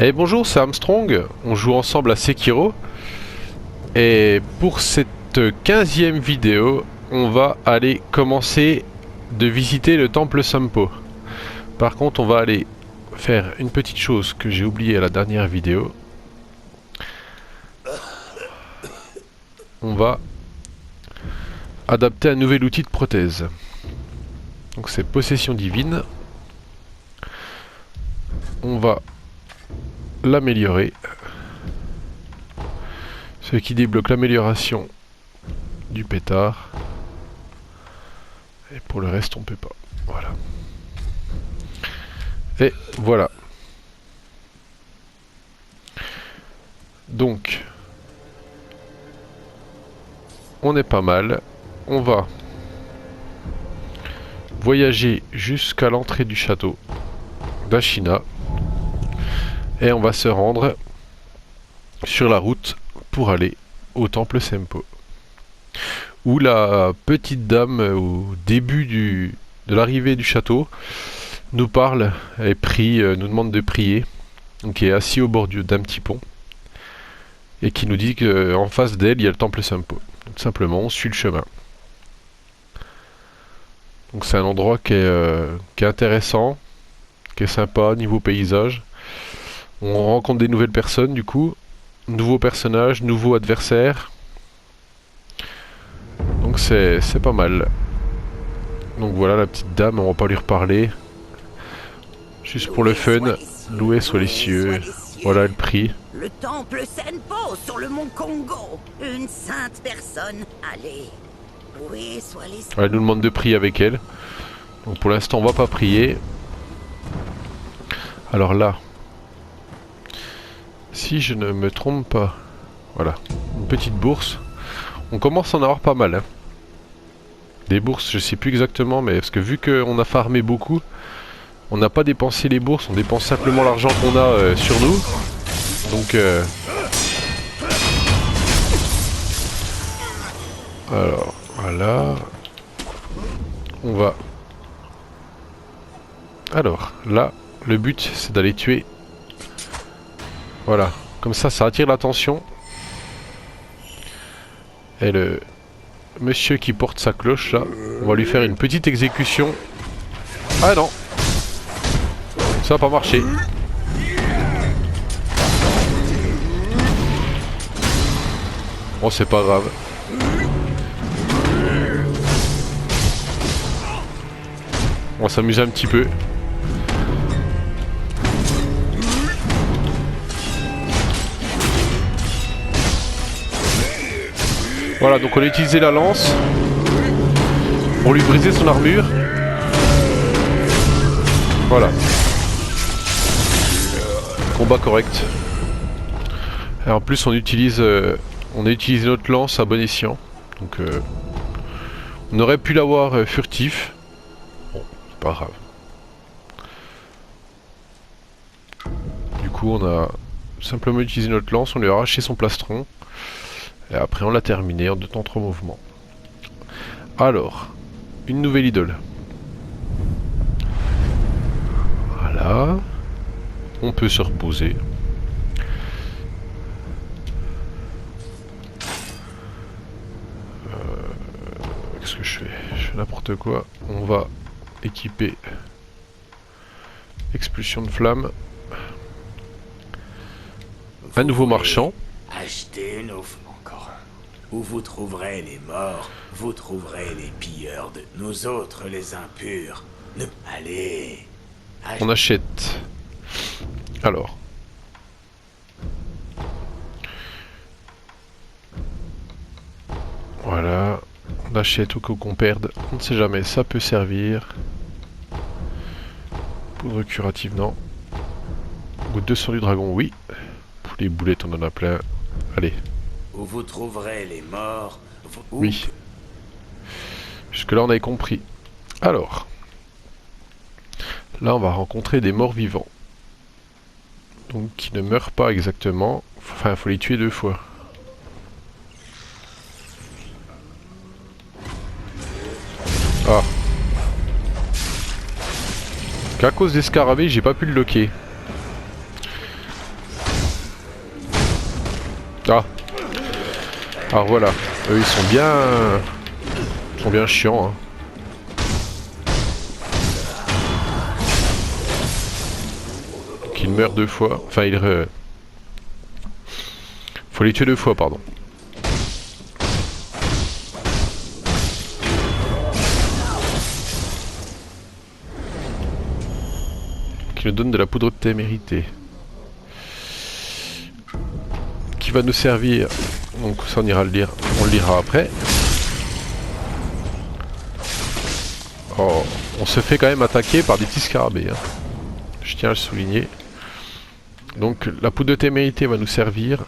Eh bonjour, c'est Armstrong, on joue ensemble à Sekiro. Et pour cette 15e vidéo, on va aller commencer de visiter le temple Sampo. Par contre, on va aller faire une petite chose que j'ai oublié à la dernière vidéo. On va adapter un nouvel outil de prothèse. Donc c'est possession divine. On va l'améliorer. Ce qui débloque l'amélioration du pétard. Et pour le reste, on peut pas. Voilà. Et voilà. Donc, on est pas mal. On va voyager jusqu'à l'entrée du château d'Ashina. Et on va se rendre sur la route pour aller au temple Sempo. Où la petite dame, au début de l'arrivée du château, nous parle et prie, nous demande de prier. Donc, qui est assis au bord d'un petit pont. Et qui nous dit qu'en face d'elle, il y a le temple Sempo. Tout simplement, on suit le chemin. Donc c'est un endroit qui est intéressant, qui est sympa niveau paysage. On rencontre des nouvelles personnes du coup, nouveaux personnages, nouveaux adversaires. Donc c'est pas mal. Donc voilà la petite dame, on va pas lui reparler. Juste pour le fun, loué soit les cieux. Voilà le prix. Le temple Senpo sur le mont Congo. Une sainte personne. Allez. Oui, soit les... Elle nous demande de prier avec elle. Donc pour l'instant on va pas prier. Alors là, si je ne me trompe pas, voilà, une petite bourse. On commence à en avoir pas mal. Hein. Des bourses, je sais plus exactement, mais parce que vu qu'on a farmé beaucoup, on n'a pas dépensé les bourses, on dépense simplement l'argent qu'on a sur nous. Donc alors voilà. On va. Alors là, le but c'est d'aller tuer. Voilà, comme ça attire l'attention. Et le monsieur qui porte sa cloche là, on va lui faire une petite exécution. Ah non, ça n'a pas marché. Bon, c'est pas grave. On va s'amuser un petit peu. Voilà, donc on a utilisé la lance pour lui briser son armure. Voilà. Combat correct. Et en plus on a utilisé notre lance à bon escient. Donc on aurait pu l'avoir furtif. Bon, c'est pas grave. Du coup on a simplement utilisé notre lance, on lui a arraché son plastron. Et après on l'a terminé en 2 temps 3 mouvements. Alors, une nouvelle idole. Voilà. On peut se reposer. Qu'est-ce que je fais? Je fais n'importe quoi. On va équiper expulsion de flamme. Un nouveau marchand. Achetez une offre encore. Où vous trouverez les morts, vous trouverez les pilleurs de nous autres les impurs. Allez. On achète. Alors. Voilà. On achète au cas qu'on perde. On ne sait jamais, ça peut servir. Poudre curative, non. Goutte de sang du dragon, oui. Pour les boulettes, on en a plein. Allez. Où vous trouverez les morts, Oui. Jusque là, on avait compris. Alors. Là, on va rencontrer des morts vivants. Donc, qui ne meurent pas exactement. Enfin, il faut les tuer 2 fois. Ah. Qu'à cause des scarabées, j'ai pas pu le loquer. Ah. Alors voilà, eux ils sont bien chiants. Hein. Donc ils meurent 2 fois. Enfin faut les tuer 2 fois, pardon. Qui nous donne de la poudre de témérité. Qui va nous servir. Donc ça on ira le lire. On le lira après. Oh, on se fait quand même attaquer par des petits scarabées. Hein. Je tiens à le souligner. Donc la poudre de témérité va nous servir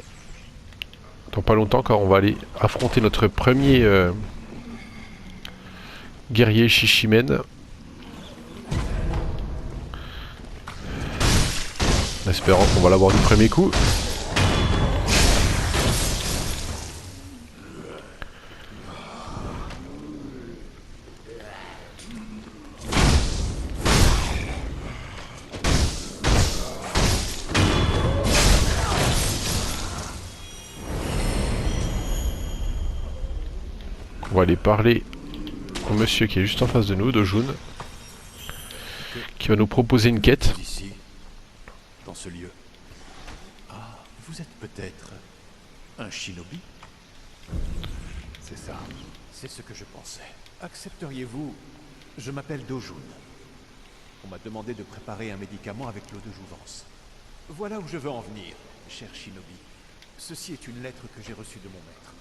dans pas longtemps quand on va aller affronter notre premier guerrier Shishimen. En espérant qu'on va l'avoir du premier coup. On va aller parler au monsieur qui est juste en face de nous, Dojun, qui va nous proposer une quête. Ici, dans ce lieu. Ah, vous êtes peut-être un shinobi? C'est ça, c'est ce que je pensais. Accepteriez-vous? Je m'appelle Dojun. On m'a demandé de préparer un médicament avec l'eau de jouvence. Voilà où je veux en venir, cher shinobi. Ceci est une lettre que j'ai reçue de mon maître.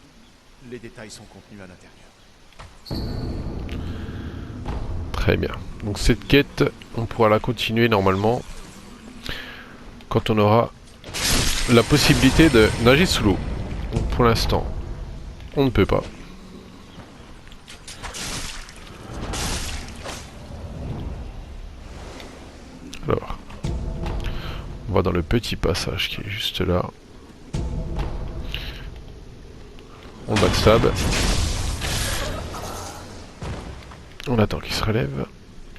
Les détails sont contenus à l'intérieur. Très bien. Donc cette quête, on pourra la continuer normalement quand on aura la possibilité de nager sous l'eau. Donc pour l'instant, on ne peut pas. Alors, on va dans le petit passage qui est juste là. On backstab. On attend qu'ils se relèvent.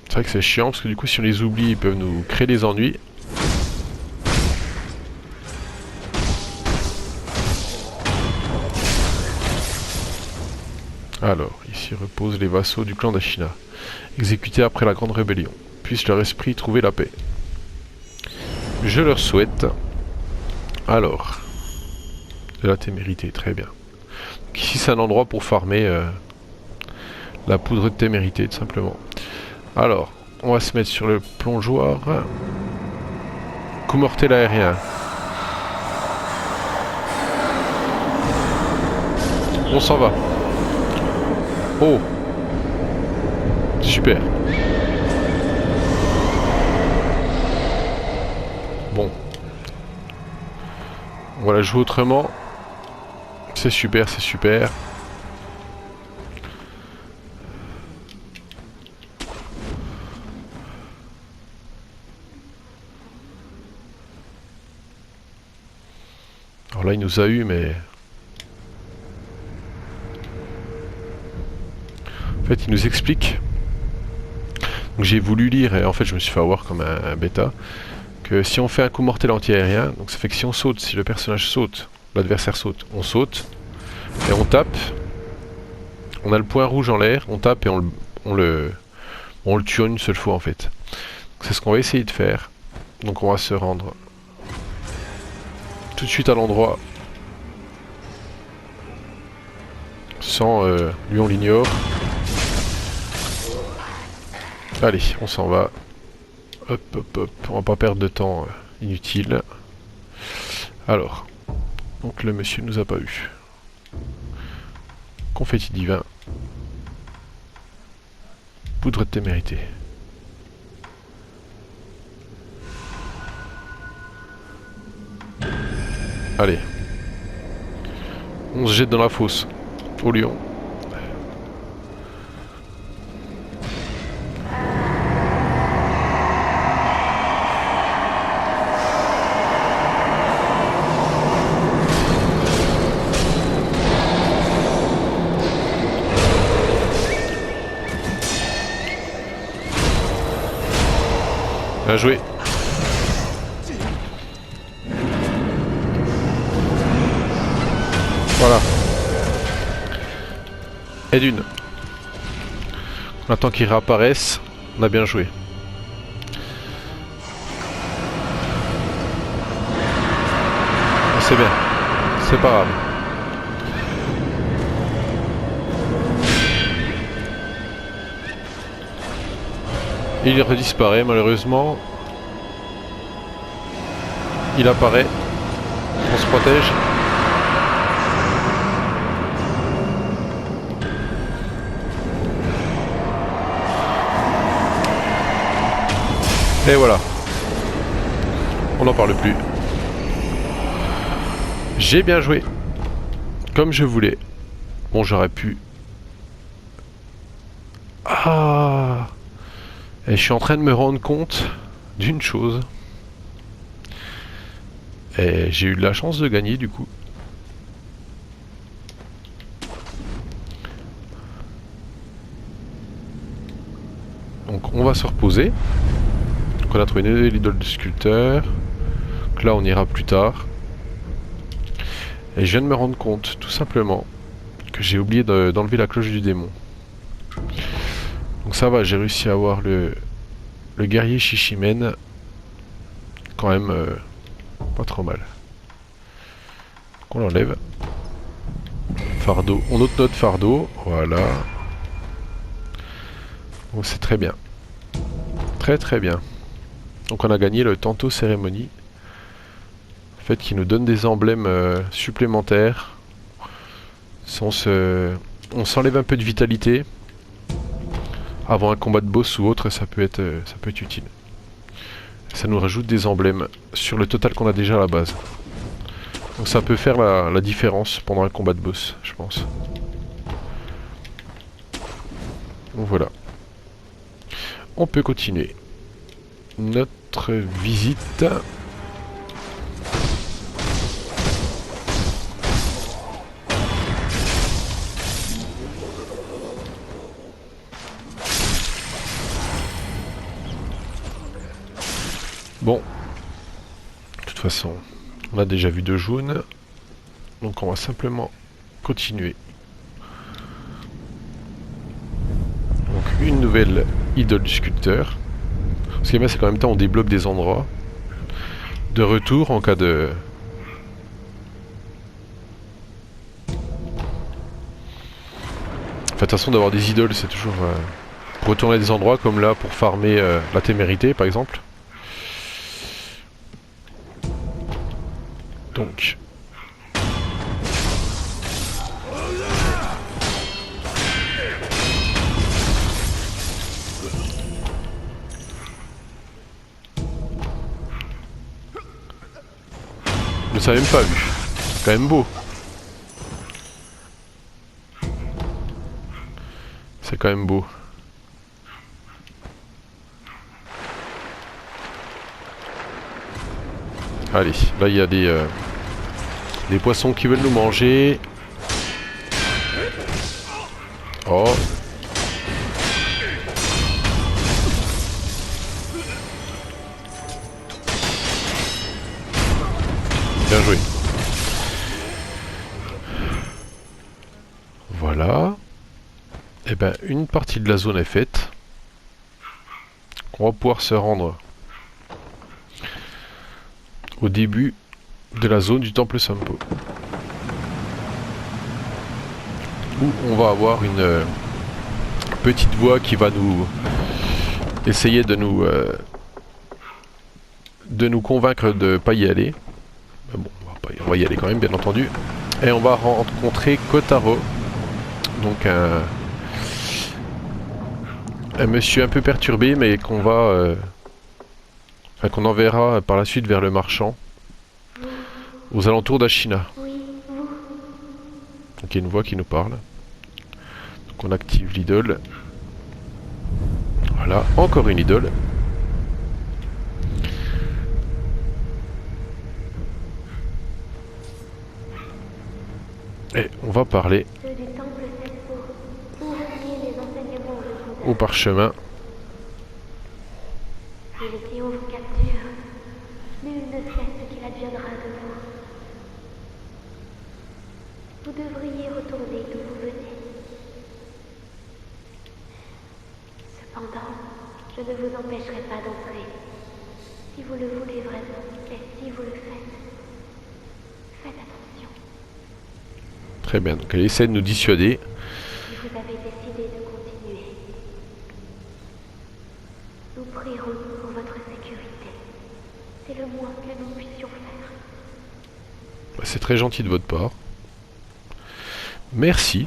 C'est vrai que c'est chiant parce que du coup si on les oublie ils peuvent nous créer des ennuis. Alors, ici reposent les vassaux du clan d'Ashina, exécutés après la grande rébellion. Puisse leur esprit trouver la paix. Je leur souhaite. Alors, de la témérité, très bien. Donc ici c'est un endroit pour farmer la poudre de témérité tout simplement. Alors, on va se mettre sur le plongeoir. Coup mortel aérien. On s'en va. Oh, super. Bon. On va la jouer autrement. C'est super, c'est super. Alors là, il nous a eu, mais... En fait, il nous explique. Donc j'ai voulu lire, et en fait, je me suis fait avoir comme un bêta, que si on fait un coup mortel anti-aérien, donc ça fait que si on saute, si le personnage saute, l'adversaire saute, on saute, et on tape, on a le point rouge en l'air, on tape et on le tue en une seule fois en fait. C'est ce qu'on va essayer de faire. Donc on va se rendre tout de suite à l'endroit sans lui on l'ignore. Allez, on s'en va. Hop hop hop, on va pas perdre de temps inutile. Alors, donc le monsieur nous a pas eu. Confetti divin. Poudre de témérité. Allez. On se jette dans la fosse. Au lion. Bien joué. Et d'une. On attend qu'ils réapparaissent. On a bien joué. C'est bien. C'est pas grave. Il redisparaît malheureusement. Il apparaît. On se protège. Et voilà. On n'en parle plus. J'ai bien joué. Comme je voulais. Bon, j'aurais pu... Ah! Et je suis en train de me rendre compte d'une chose. Et j'ai eu de la chance de gagner du coup. Donc on va se reposer. Donc on a trouvé une nouvelle idole du sculpteur. Donc là on ira plus tard. Et je viens de me rendre compte tout simplement que j'ai oublié d'enlever la cloche du démon. Donc ça va, j'ai réussi à avoir le guerrier Shishimen. Quand même pas trop mal. Donc on l'enlève. Fardeau, on note notre fardeau, voilà. Donc c'est très bien. Très très bien. Donc on a gagné le Tanto Cérémonie. En fait qui nous donne des emblèmes supplémentaires. On s'enlève un peu de vitalité. Avant un combat de boss ou autre, ça peut être utile. Ça nous rajoute des emblèmes sur le total qu'on a déjà à la base. Donc ça peut faire la différence pendant un combat de boss, je pense. Donc voilà. On peut continuer notre visite. Bon, de toute façon, on a déjà vu 2 jaunes, donc on va simplement continuer. Donc une nouvelle idole du sculpteur. Ce qui est bien, c'est qu'en même temps on débloque des endroits de retour en cas de... Enfin, de toute façon d'avoir des idoles c'est toujours... pour retourner à des endroits comme là pour farmer la témérité par exemple. Donc. Je ne savais même pas vu. C'est quand même beau. C'est quand même beau. Allez, là il y a des poissons qui veulent nous manger. Oh. Bien joué. Voilà. Et ben une partie de la zone est faite. On va pouvoir se rendre au début de la zone du temple Sampo, où on va avoir une petite voix qui va nous essayer de nous convaincre de pas y aller. Mais bon, on va y aller quand même, bien entendu. Et on va rencontrer Kotaro, donc un monsieur un peu perturbé, mais qu'on va qu'on enverra par la suite vers le marchand aux alentours d'Ashina. Donc il y a une voix qui nous parle. Donc on active l'idole. Voilà, encore une idole. Et on va parler au parchemin. Si les Théos vous capturent, nul ne sait ce qu'il adviendra de vous. Vous devriez retourner d'où vous venez. Je ne vous empêcherai pas d'entrer. Si vous le voulez vraiment, et si vous le faites, faites attention. Très bien, donc elle essaie de nous dissuader. Si vous avez décidé de continuer, nous prierons pour votre sécurité. C'est le moins que nous puissions faire. C'est très gentil de votre part. Merci.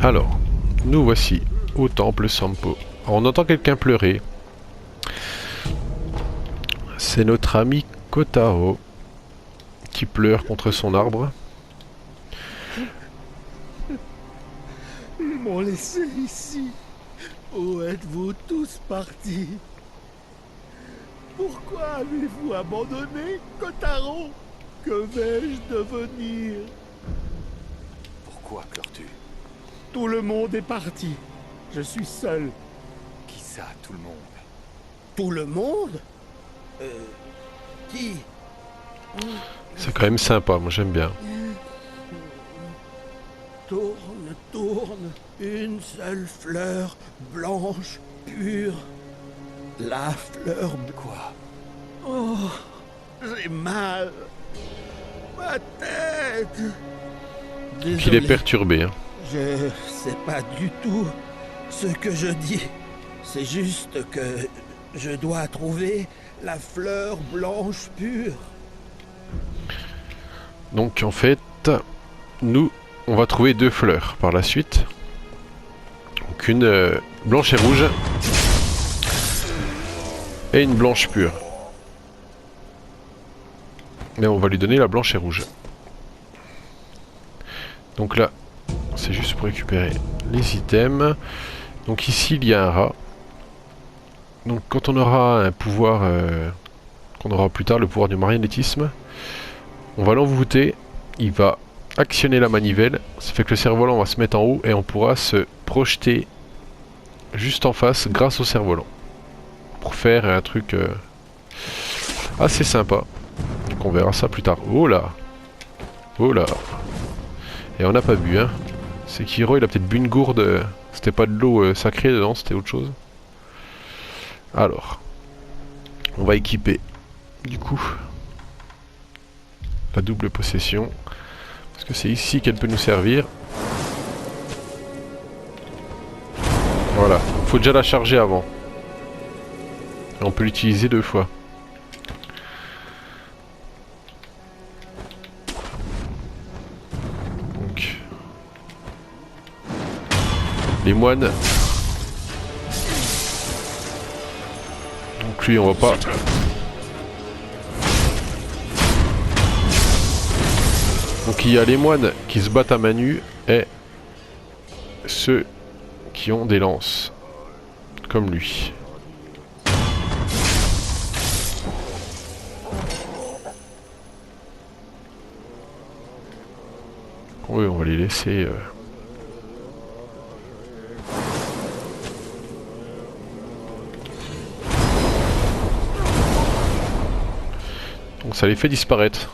Alors, nous voici au temple Sampo. Alors, on entend quelqu'un pleurer. C'est notre ami Kotaro qui pleure contre son arbre. Ils m'ont laissé ici. Où êtes-vous tous partis? Pourquoi avez-vous abandonné Kotaro? Que vais-je devenir? Pourquoi pleures-tu? Tout le monde est parti. Je suis seul. Qui ça, tout le monde? Tout le monde? Qui? C'est quand même sympa, moi j'aime bien. Tourne, tourne, une seule fleur blanche, pure. La fleur... Quoi? Oh, j'ai mal. Ma tête. Il est Désolé, perturbé. Hein. je sais pas du tout ce que je dis. C'est juste que je dois trouver la fleur blanche pure. Donc en fait, nous, on va trouver deux fleurs par la suite. Donc une blanche et rouge. Et une blanche pure. Mais on va lui donner la blanche et rouge. Donc là, c'est juste pour récupérer les items. Donc ici, il y a un rat. Donc quand on aura un pouvoir, qu'on aura plus tard, le pouvoir du marionnettisme, on va l'envoûter. Il va actionner la manivelle. Ça fait que le cerf-volant va se mettre en haut et on pourra se projeter juste en face grâce au cerf-volant. Pour faire un truc assez sympa. Donc on verra ça plus tard. Oh là! Oh là! Et on n'a pas bu, hein. Sekiro, il a peut-être bu une gourde. C'était pas de l'eau sacrée dedans, c'était autre chose. Alors, on va équiper, du coup, la double possession. Parce que c'est ici qu'elle peut nous servir. Voilà, faut déjà la charger avant. Et on peut l'utiliser 2 fois. Donc, les moines. Donc lui, on va pas. Donc il y a les moines qui se battent à main nue et ceux qui ont des lances, comme lui. Oui, on va les laisser. Donc ça les fait disparaître.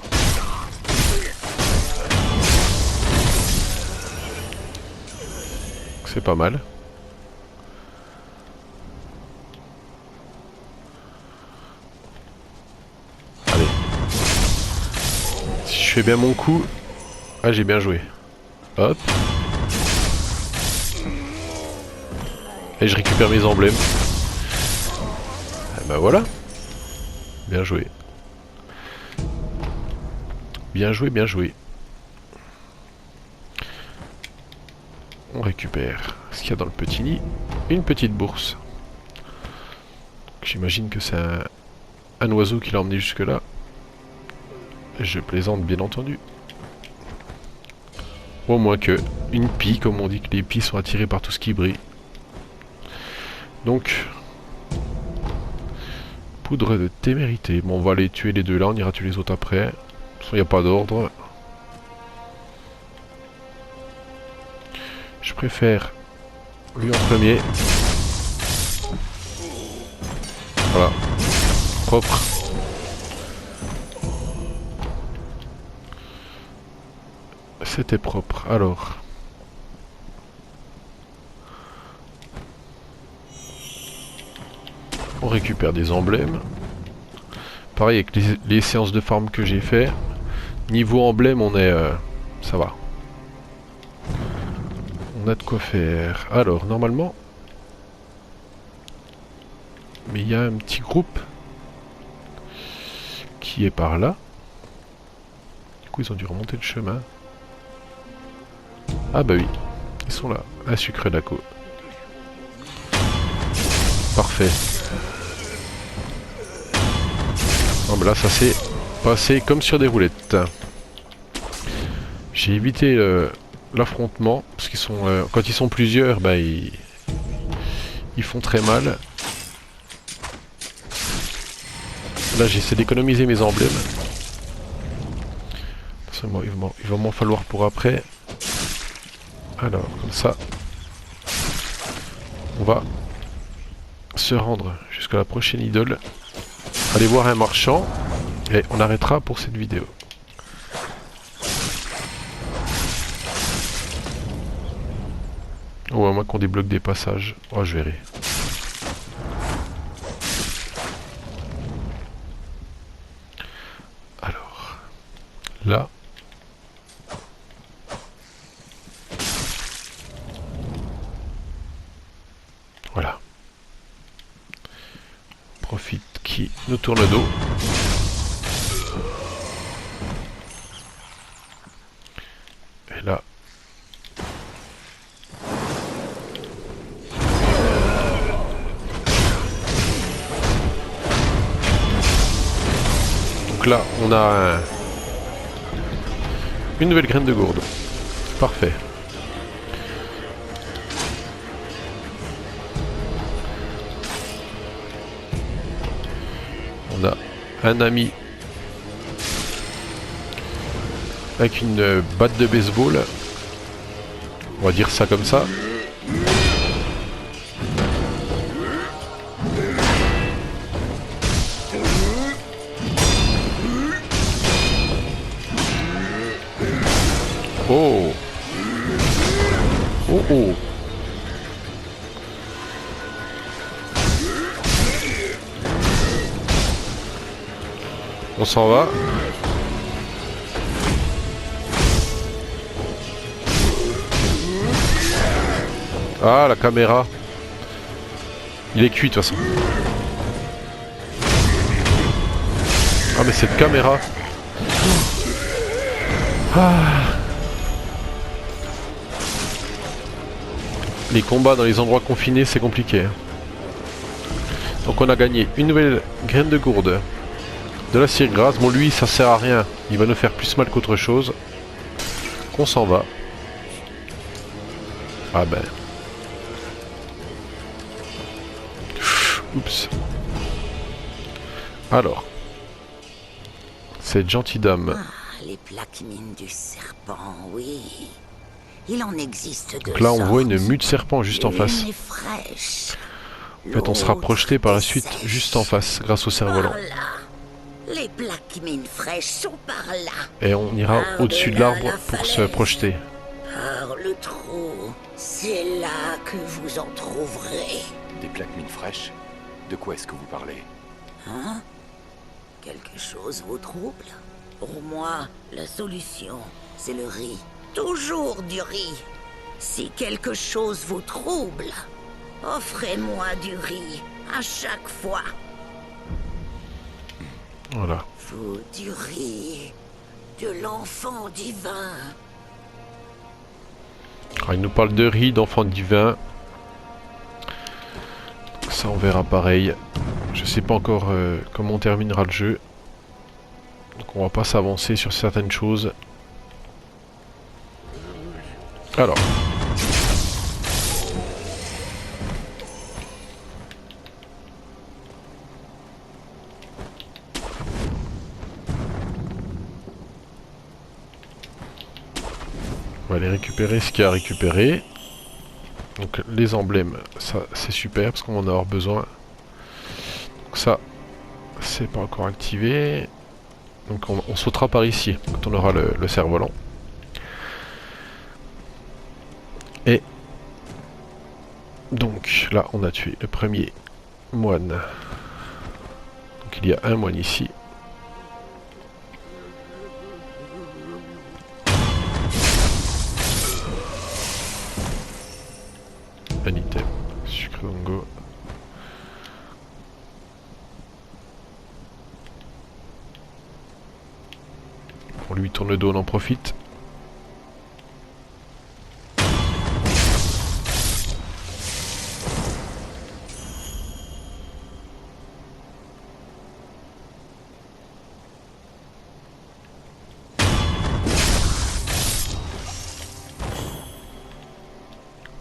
C'est pas mal. Allez. Si je fais bien mon coup... Ah, j'ai bien joué. Hop. Et je récupère mes emblèmes. Et ben voilà. Bien joué. Bien joué, bien joué. On récupère ce qu'il y a dans le petit nid. Une petite bourse. J'imagine que c'est un oiseau qui l'a emmené jusque là. Je plaisante bien entendu. Au moins que une pie, comme on dit que les pies sont attirées par tout ce qui brille. Donc, poudre de témérité. Bon, on va les tuer les deux là, on ira tuer les autres après. De toute façon, il n'y a pas d'ordre. Je préfère lui en premier. Voilà. Propre. C'était propre. Alors. On récupère des emblèmes. Pareil avec les séances de farm que j'ai fait. Niveau emblème, on est... ça va. On a de quoi faire. Alors, normalement... Mais il y a un petit groupe qui est par là. Du coup, ils ont dû remonter le chemin. Ah bah oui, ils sont là. Un sucre d'Aco. Parfait. Ah bah là, ça s'est passé comme sur des roulettes. J'ai évité l'affrontement parce qu'ils sont quand ils sont plusieurs, bah ils font très mal. Là, j'essaie d'économiser mes emblèmes. Il va m'en falloir pour après. Alors, comme ça, on va se rendre jusqu'à la prochaine idole. Aller voir un marchand et on arrêtera pour cette vidéo. Oh, à moins qu'on débloque des passages. Oh, je verrai. Alors, là. Voilà. Profite qui nous tourne le dos. Et là. Donc là, on a une nouvelle graine de gourde. Parfait. On a un ami avec une batte de baseball. On va dire ça comme ça. Oh! Oh oh! On s'en va. Ah, la caméra. Il est cuit de toute façon. Ah, mais cette caméra. Ah. Les combats dans les endroits confinés, c'est compliqué. Donc on a gagné une nouvelle graine de gourde. De la cire grasse. Bon, lui, ça sert à rien. Il va nous faire plus mal qu'autre chose. On s'en va. Ah ben. Oups. Alors. Cette gentille dame. Ah, les plaques mines du serpent, oui. Il en existe deux. Donc là, on voit une sortes. mue de serpent juste en face. L'une est fraîche. En fait, on sera L'autre projeté par la est suite sèche. juste en face grâce au cerf-volant. Par là. Les plaques mines fraîches sont par là. Et on ira au-dessus de l'arbre pour se projeter. Par le trou. C'est là que vous en trouverez. Des plaques mines fraîches? De quoi est-ce que vous parlez? Hein? Quelque chose vous trouble? Pour moi, la solution, c'est le riz. Toujours du riz. Si quelque chose vous trouble, offrez-moi du riz à chaque fois. Voilà. Vous du riz de l'enfant divin. Alors, il nous parle de riz, d'enfant divin. Ça, on verra pareil. Je sais pas encore comment on terminera le jeu. Donc on va pas s'avancer sur certaines choses. Alors. On va aller récupérer ce qu'il y a à récupérer. Donc les emblèmes, ça c'est super parce qu'on va en avoir besoin. Donc ça, c'est pas encore activé. Donc on sautera par ici quand on aura le cerf-volant. Et donc là on a tué le premier moine. Donc il y a un moine ici. Un item. Sucre Dongo. On lui tourne le dos, on en profite.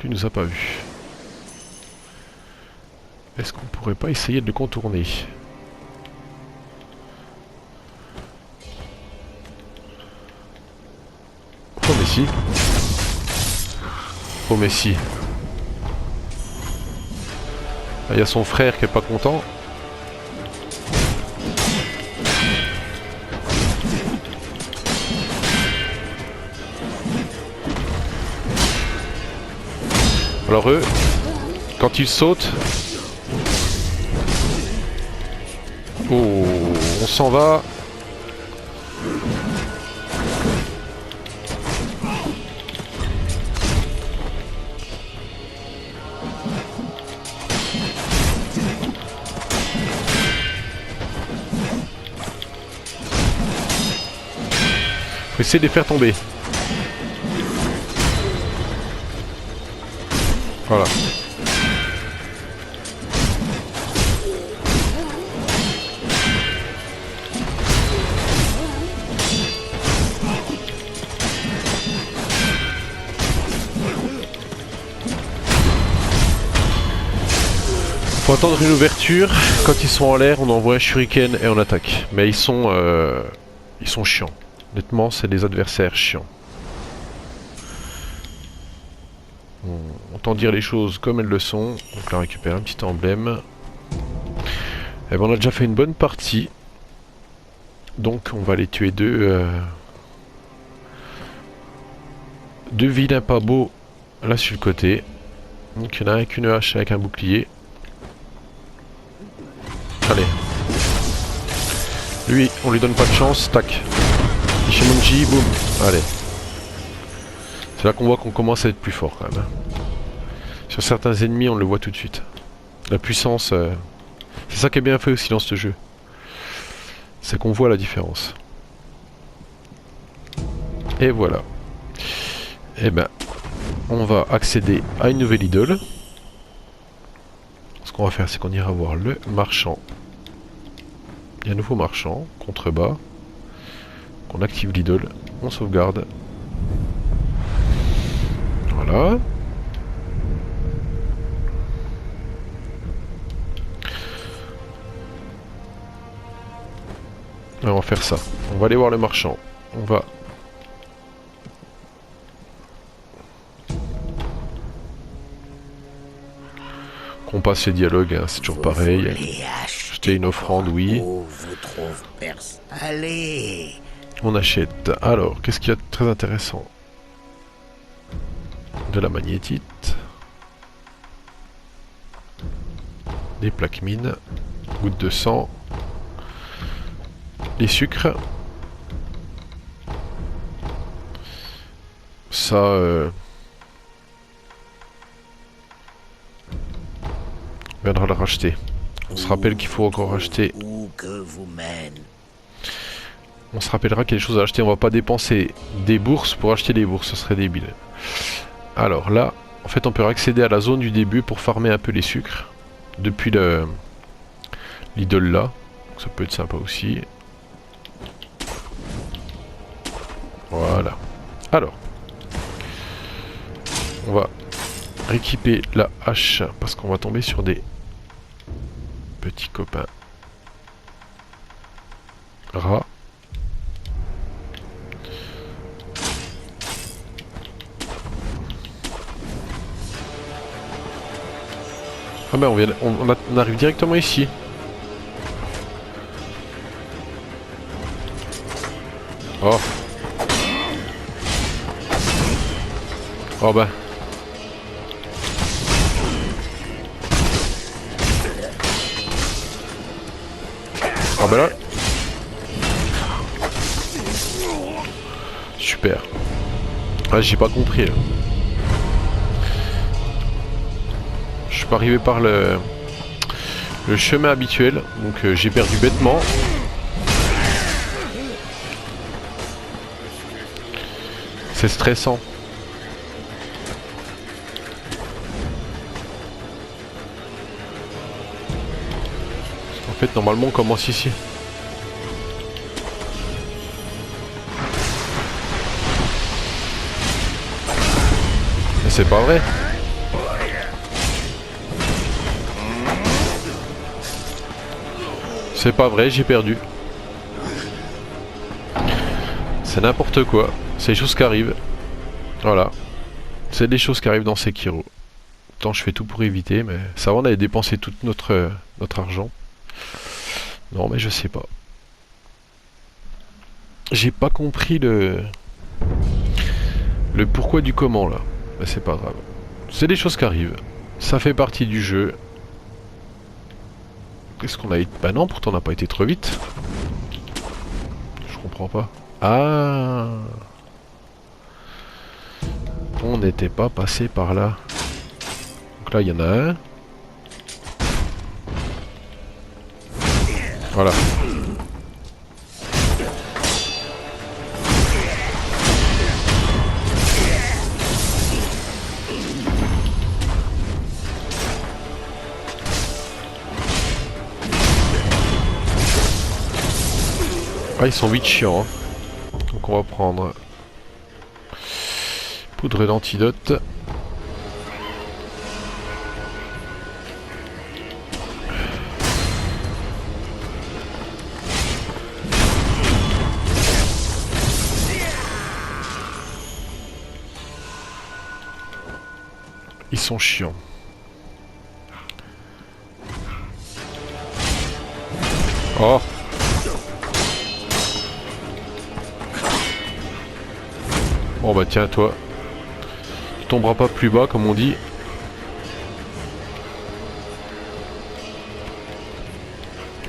Il nous a pas vu. Est-ce qu'on pourrait pas essayer de le contourner? Oh mais si. Oh mais si. Ah, il y a son frère qui est pas content. Alors eux, quand ils sautent... Oh, on s'en va. Faut essayer de les faire tomber. Voilà. Faut attendre une ouverture. Quand ils sont en l'air, on envoie un shuriken et on attaque. Mais ils sont chiants. Honnêtement, c'est des adversaires chiants. Autant dire les choses comme elles le sont. Donc là on récupère un petit emblème. Et ben on a déjà fait une bonne partie. Donc on va aller tuer deux vilains pas beaux là sur le côté. Donc il y en a un avec une hache avec un bouclier. Allez. Lui, on lui donne pas de chance. Tac. Ishimonji, boum. Allez. C'est là qu'on voit qu'on commence à être plus fort quand même. Sur certains ennemis, on le voit tout de suite. La puissance, c'est ça qui est bien fait aussi dans ce jeu. C'est qu'on voit la différence. Et voilà. Et ben, on va accéder à une nouvelle idole. Ce qu'on va faire, c'est qu'on ira voir le marchand. Il y a un nouveau marchand, contrebas. On active l'idole, on sauvegarde. Voilà. Et on va faire ça. On va aller voir le marchand. On va... Qu'on passe les dialogues, hein, c'est toujours pareil. Acheter une offrande, oui. Allez. On achète. Alors, qu'est-ce qu'il y a de très intéressant? De la magnétite. Des plaques mines. Gouttes de sang. Les sucres. Ça... On viendra le racheter. On se rappelle qu'il faut encore acheter... On se rappellera qu'il y a des choses à acheter. On va pas dépenser des bourses pour acheter des bourses. Ce serait débile. Alors là, en fait, on peut accéder à la zone du début pour farmer un peu les sucres. Depuis l'idole là. Donc ça peut être sympa aussi. Voilà. Alors. On va rééquiper la hache parce qu'on va tomber sur des petits copains. Rats. Ah ben on arrive directement ici. Oh. Oh ben. Ah bah là. Super. Ah, j'ai pas compris là. Je suis pas arrivé par le chemin habituel, donc j'ai perdu bêtement. C'est stressant. En fait, normalement, on commence ici. Mais c'est pas vrai. C'est pas vrai, j'ai perdu. C'est n'importe quoi. C'est des choses qui arrivent. Voilà. C'est des choses qui arrivent dans Sekiro. Pourtant, je fais tout pour éviter, mais ça va, on avait dépensé tout notre argent. Non, mais je sais pas. J'ai pas compris le pourquoi du comment, là. Mais c'est pas grave. C'est des choses qui arrivent. Ça fait partie du jeu. Qu'est-ce qu'on a été... Bah non, pourtant on n'a pas été trop vite. Je comprends pas. Ah, on n'était pas passé par là. Donc là, il y en a un. Voilà. Ah, ils sont vite chiants. Hein. Donc on va prendre poudre d'antidote. Ils sont chiants. Oh! Bon bah tiens, toi, tu tomberas pas plus bas comme on dit.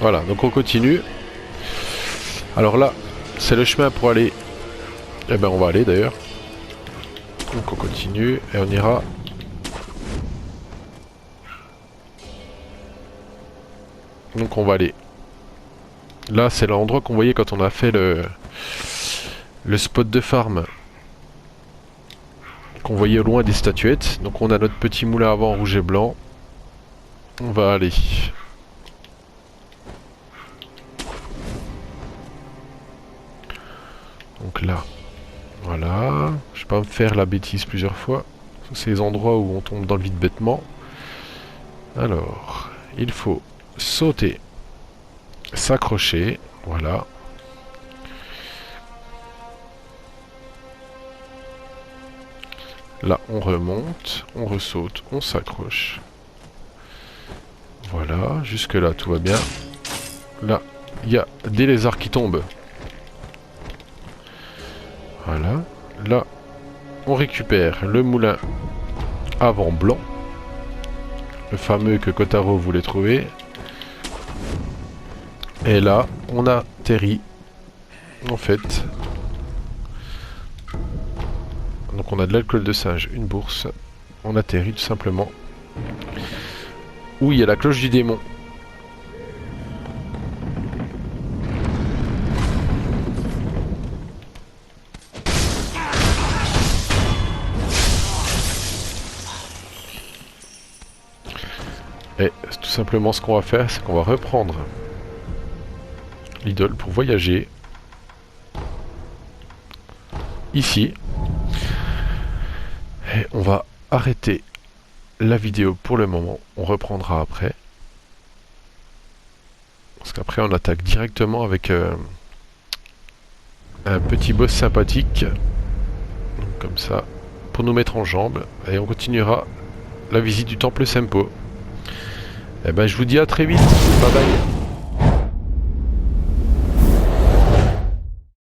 Voilà, donc on continue. Alors là, c'est le chemin pour aller... Eh ben on va aller d'ailleurs. Donc on continue et on ira... Donc on va aller... Là c'est l'endroit qu'on voyait quand on a fait le spot de farm. Qu'on voyait au loin des statuettes. Donc on a notre petit moulin à vent rouge et blanc. On va aller. Donc là. Voilà. Je vais pas me faire la bêtise plusieurs fois. C'est les endroits où on tombe dans le vide bêtement. Alors, il faut sauter. S'accrocher. Voilà. Là, on remonte, on ressaute, on s'accroche. Voilà, jusque là, tout va bien. Là, il y a des lézards qui tombent. Voilà. Là, on récupère le moulin avant blanc. Le fameux que Kotaro voulait trouver. Et là, on atterrit, en fait... Donc on a de l'alcool de singe, une bourse. On atterrit tout simplement. Où il y a la cloche du démon. Et tout simplement ce qu'on va faire, c'est qu'on va reprendre l'idole pour voyager. Ici. Et on va arrêter la vidéo pour le moment. On reprendra après. Parce qu'après on attaque directement avec un petit boss sympathique. Donc, comme ça. Pour nous mettre en jambe. Et on continuera la visite du temple Sempo. Et ben je vous dis à très vite. Bye bye.